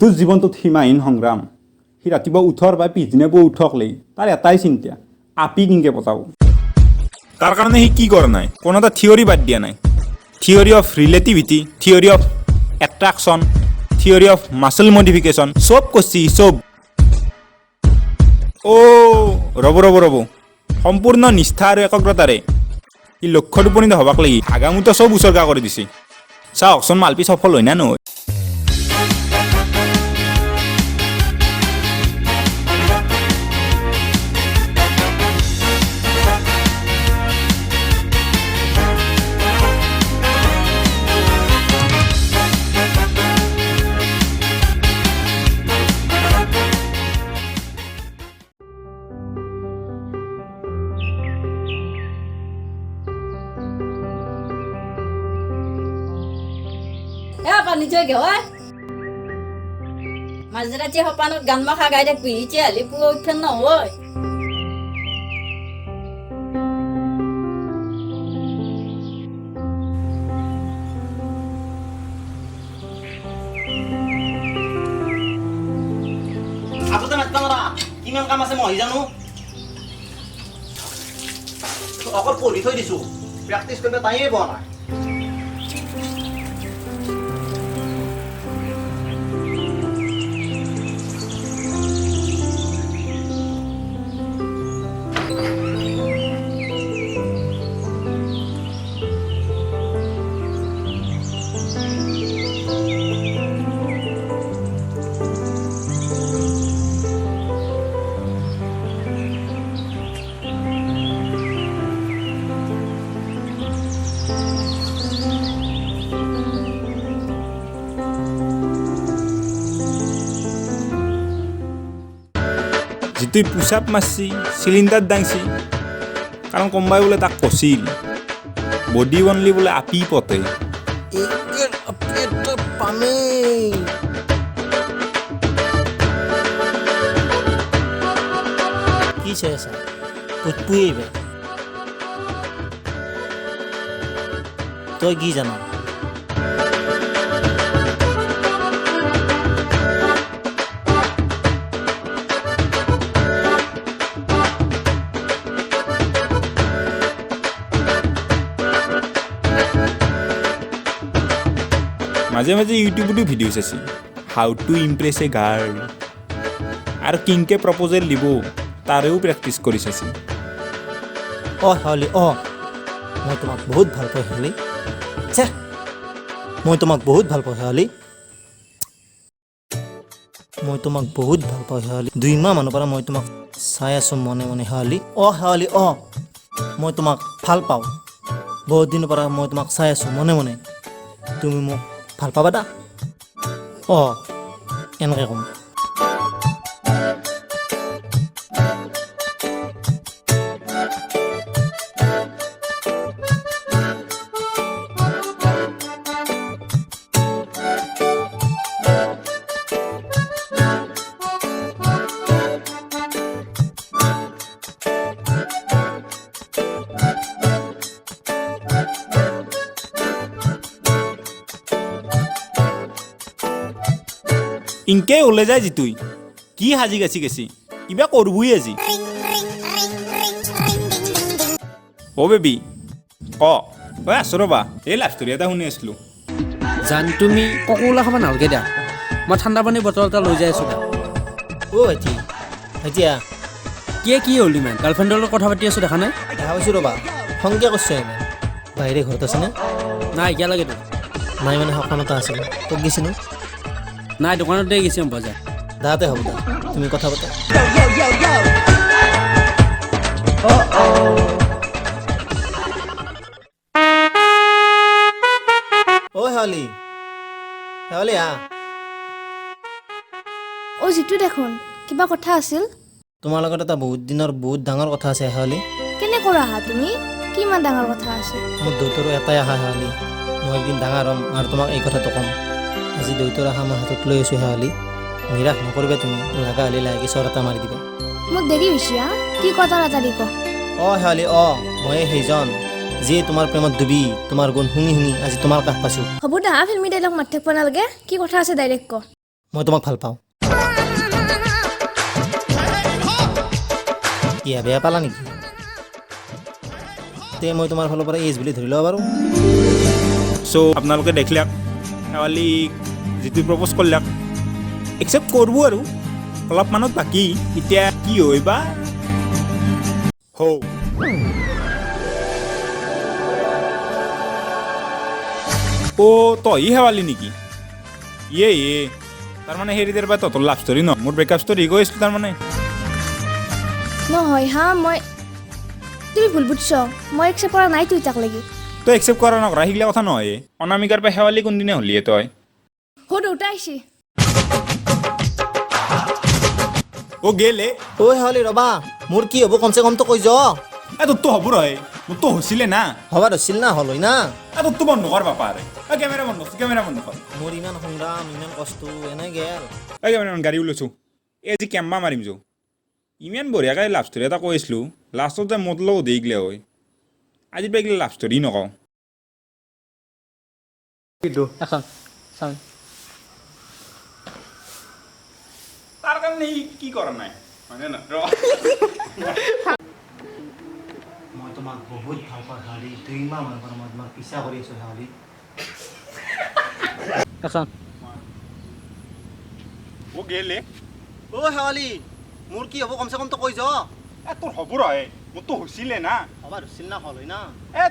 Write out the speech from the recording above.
তোৰ জীৱনটোত সীমাহীন সংগ্ৰাম সি ৰাতিপুৱা উঠৰ বা পিছদিনা পুৱা উঠকলেই তাৰ এটাই চিন্তা আপি কিনকে পতাব তাৰ কাৰণে সি কি কৰা নাই কোনো এটা থিয়ৰি বাদ দিয়া নাই theory of relativity theory of attraction theory of muscle modification চব কৰিছে চব ৰ'ব সম্পূৰ্ণ নিষ্ঠা আৰু একগ্ৰতাৰে ই লক্ষ্যত উপনীত হ'বাক লাগি আগামীতো চব উচৰ্গা কৰি দিছে চাওকচোন মালপি সফল হয় না নহয় নিজে হয় মাজৰাতি সপানত গান মাখা গাই থাকবি এতিয়া হালি পুৱা উঠে নহয় আগতে মাতবা নৰা কিমান কাম আছে মই জানো অকল পঢ়ি থৈ দিছো প্ৰেক্টিচ কৰিব টাইমে পোৱা নাই যিটোই পুচাপ মাৰছি চিলিণ্ডাৰ দাংছি কাৰণ কোনোবাই বোলে তাক কৈছিল বডি বনলি বোলে আপি পতে কি চাই আছা পুতপুই এইবাৰ তই কি জানা মাজে মাজে ইউটিউবতো ভিডিঅ' চাইছি how to impress A girl আৰু কিংকে প্ৰপ'জেল দিব তাৰেও প্ৰেক্টিচ কৰি চাইছি হলি মই তোমাক বহুত ভাল পাওঁ হলি মই তোমাক বহুত ভাল পাওঁ হলি মই তোমাক বহুত ভাল পাওঁ হলি 2 মাহ মানৰ পৰা মই তোমাক চাই আছো মনে মনে হলি হলি মই তোমাক ভাল পাওঁ বহুত দিনৰ পৰা মই তোমাক চাই আছো মনে মনে তুমি মোক ভাল পাবা দা এনেকৈ ক'ম ইনকে ওলাই যায় যিতুই কি সাজি গেছি কিবা কৰবই আজি বেবি আছো ৰ'বা এই লাভ ষ্টৰী এটা শুনি আছিলো জান তুমি ককৌলা খাব নালাগে দিয়া মই ঠাণ্ডা পানী বটল এটা লৈ যাই আছো এতিয়া কি হ'ল ইমান গাৰ্লফ্ৰেণ্ডৰ লগত কথা পাতি আছো দেখা নাই দেখা পাইছোঁ ৰ'বা সংজ্ঞা কৰিছোঁ এনে বাহিৰে ঘৰত আছেনে নাই এতিয়া লাগে তোক নাই মানে সকাম এটা আছিলে তোক গেছিনো নাই দোকানতে গেছি বজাৰ দাতে হ'ব দা তুমি কথা পাতা শেৱালি যিটো দেখোন কিবা কথা আছিল তোমাৰ লগত এটা বহুত দিনৰ বহুত ডাঙৰ কথা আছে শেৱালি কেনেকৈ আহা তুমি কিমান ডাঙৰ কথা আছে মোৰ দেউতাৰো এটাই আশা শেৱালি মই একদিন ডাঙৰ হ'ম আৰু তোমাক এই কথাটো ক'ম আজি দেউতাৰ আশা মই হাতত লৈ আছোঁ শেৱালি নিৰাশ নকৰিবা তুমি লাগা হ'লে লাহেকৈ চৰ এটা মাৰি দিবা মোক দেৰি হৈছে কি কথা নাজানি ক শেৱালি মই সেইজন যিয়ে তোমাৰ প্ৰেমত ডুবি তোমাৰ গুণ শুনি শুনি আজি তোমাৰ কাষ পাইছোঁ হ'ব দা ফিল্মি ডাইলগ মাত থাকিব নালাগে কি কথা আছে ডাইৰেক্ট ক মই তোমাক ভাল পাওঁ কিয়া বেয়া পালা নেকি তে মই তোমাৰ ফালৰ পৰা এইজ বুলি ধৰি ল'ব পাৰোঁ চ' আপোনালোকে দেখিলাক শেৱালীক যিটো প্ৰপ'জ কৰিলাক একচেপ্ট কৰিব আৰু অলপমানত বাকী এতিয়া কি হয় বা হৌ অ' তই শেৱালী নেকি ইয়ে তাৰমানে হেৰি তাৰ পৰা তহঁতৰ লাভ ষ্টৰী ন মোৰ ব্ৰেকআপ ষ্টৰী কৈ আছিলোঁ তাৰমানে নহয় হা মই তুমি ভুল বুজছ মই একচেপ্ট কৰা নাই তুই তাক লাগি তই একচেপ্ট কৰা নকৰা সেইগিলা কথা নহয় অনামিকাৰ পৰা শেৱালী কোনদিনে হ'লিয়ে তই সৌ দেউতা আহিছে অ' গেলে ঐ শেৱালি ৰ'বা মোৰ কি হ'ব কমচে কমটো কৈ যা তোৰতো হ'ব ৰয় মোৰতো হৈছিলে না হ'বা ধৰিছিল না হ'ল না তোৰতো বন্ধ কৰ বাপা আৰে কেমেৰা বন্ধ কৰ মোৰ ইমান সংগ্ৰাম ইমান কষ্ট এনে গেল কেমেৰামান গাড়ী ওলাইছোঁ এই আজি কেম্বা মাৰিম যৌ ইমান বঢ়িয়াকৈ লাভ ষ্টৰী এটা কৈ আছিলোঁ লাষ্টত যে মোৰ লগত দেখিলে হয় আজি পৰা এইগিলা লাভ ষ্টৰী নকওঁ এখন চাওঁ তাৰ কাৰণে সি কি কৰা নাই হয়নে না মই তোমাক বহুত ভাল পাওঁ শেৱালি 2 মাহ মানৰ পৰা মই তোমাক পিছা কৰি আছোঁ শেৱালি এখন অ' গেলে ঐ শেৱালি মোৰ কি হ'ব কমচে কমটো কৈ যা তোৰ হ'ব ৰয় মোৰতো হৈছিলে না হ'বা ধৰিছিল না হ'ল না এ